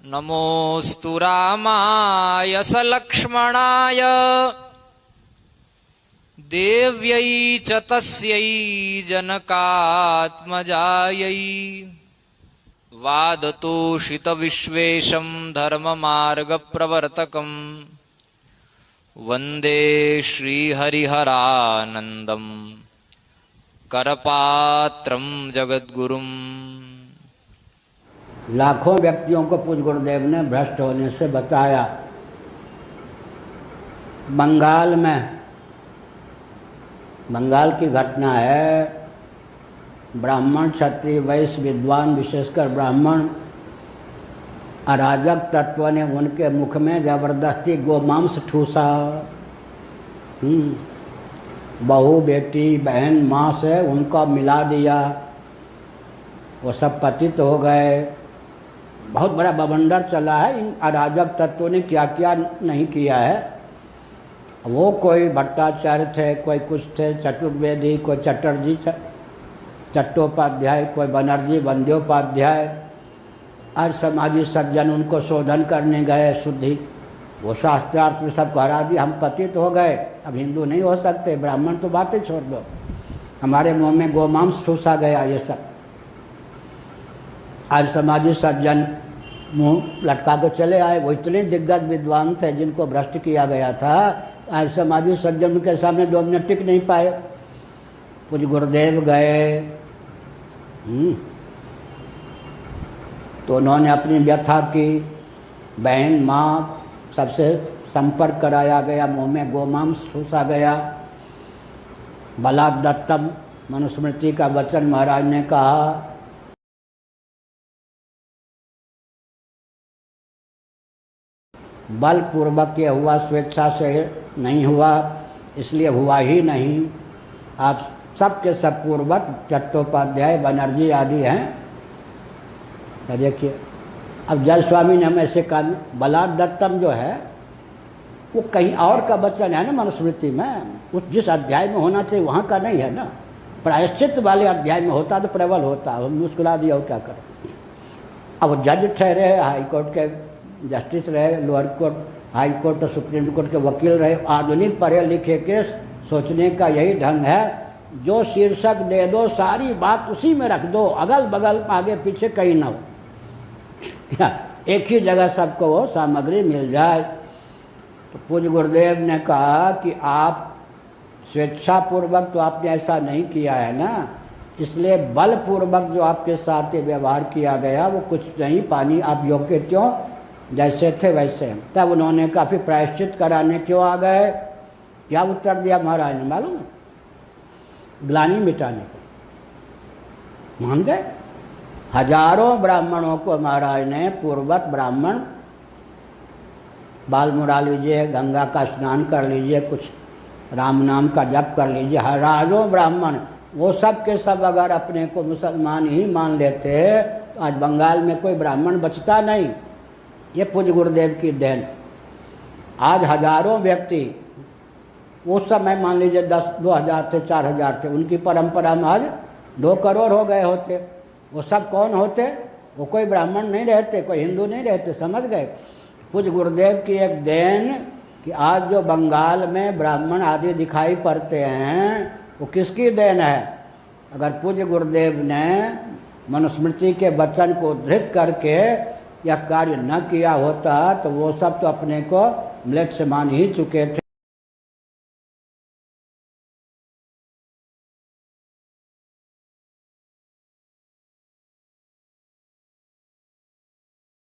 नमोस्तु रामाय सलक्ष्मणाय देव्यै च तस्यै जनकात्मजायै वादतोषितविश्वेशं धर्ममार्गप्रवर्तकं वन्दे श्रीहरिहरानन्दं करपात्रं जगद्गुरुम्। लाखों व्यक्तियों को पूज्य गुरुदेव ने भ्रष्ट होने से बचाया। बंगाल की घटना है। ब्राह्मण, क्षत्रिय, वैश्य, विद्वान, विशेषकर ब्राह्मण अराजक तत्व ने उनके मुख में जबरदस्ती गोमांस ठूसा। बहू, बेटी, बहन, माँ से उनका मिला दिया। वो सब पतित हो गए। बहुत बड़ा बवंडर चला है। इन अराजक तत्वों ने क्या क्या नहीं किया है। वो कोई भट्टाचार्य थे, कोई कुछ थे, चतुर्वेदी, कोई चटर्जी चट्टोपाध्याय, कोई बनर्जी बंद्योपाध्याय, और समाजी सज्जन उनको शोधन करने गए शुद्धि। वो शास्त्रार्थ में सबको हरा दिया। हम पतित हो गए, अब हिंदू नहीं हो सकते। ब्राह्मण तो बातें छोड़ दो, हमारे मुंह में गोमांस ठूसा गया। ये सब आज समाजी सज्जन मुंह लटका के चले आए। वो इतने दिग्गज विद्वान थे जिनको भ्रष्ट किया गया था। आज समाजी सज्जन उनके सामने 2 मिनट टिक नहीं पाए। पूज्य गुरुदेव गए तो उन्होंने अपनी व्यथा की। बहन, माँ, सबसे संपर्क कराया गया। मुंह में गोमांस ठूसा गया। बलात् दत्तम मनुस्मृति का वचन महाराज ने कहा। बलपूर्वक ये हुआ, स्वेच्छा से नहीं हुआ, इसलिए हुआ ही नहीं। आप सबके सब पूर्वक चट्टोपाध्याय, बनर्जी आदि हैं। देखिए, अब जल स्वामी ने हमें ऐसे कहा। बलात् दत्तम जो है वो कहीं और का वचन है ना मनुस्मृति में। उस जिस अध्याय में होना चाहिए वहाँ का नहीं है ना। प्रायश्चित वाले अध्याय में होता तो प्रबल होता। मुस्कुरा दिया, क्या करें। अब जज ठहरे, हाई कोर्ट के जस्टिस रहे, लोअर कोर्ट, हाई कोर्ट और सुप्रीम कोर्ट के वकील रहे। आधुनिक पढ़े लिखे के सोचने का यही ढंग है। जो शीर्षक दे दो, सारी बात उसी में रख दो, अगल बगल आगे पीछे कहीं ना हो। एक ही जगह सबको वो सामग्री मिल जाए। तो पूज्य गुरुदेव ने कहा कि आप स्वेच्छापूर्वक तो आपने ऐसा नहीं किया है ना, इसलिए बलपूर्वक जो आपके साथ व्यवहार किया गया वो कुछ नहीं। पानी आप योग्य क्यों, जैसे थे वैसे। तब उन्होंने काफ़ी प्रायश्चित कराने क्यों आ गए। क्या उत्तर दिया महाराज ने मालूम है? ग्लानि मिटाने को मान गए। हजारों ब्राह्मणों को महाराज ने पूर्वत ब्राह्मण बाल मुड़ा लीजिए, गंगा का स्नान कर लीजिए, कुछ राम नाम का जप कर लीजिए। हजारों ब्राह्मण, वो सब के सब अगर अपने को मुसलमान ही मान लेते तो आज बंगाल में कोई ब्राह्मण बचता नहीं। ये पूज्य गुरुदेव की देन। आज हजारों व्यक्ति, उस समय मान लीजिए 2,000 थे, 4,000 थे, उनकी परंपरा में आज 2 करोड़ हो गए होते। वो सब कौन होते? वो कोई ब्राह्मण नहीं रहते, कोई हिंदू नहीं रहते। समझ गए? पूज्य गुरुदेव की एक देन कि आज जो बंगाल में ब्राह्मण आदि दिखाई पड़ते हैं वो किसकी देन है? अगर पूज्य गुरुदेव ने मनुस्मृति के वचन को उद्धृत करके यह कार्य न किया होता तो वो सब तो अपने को म्लेच्छ मान ही चुके थे।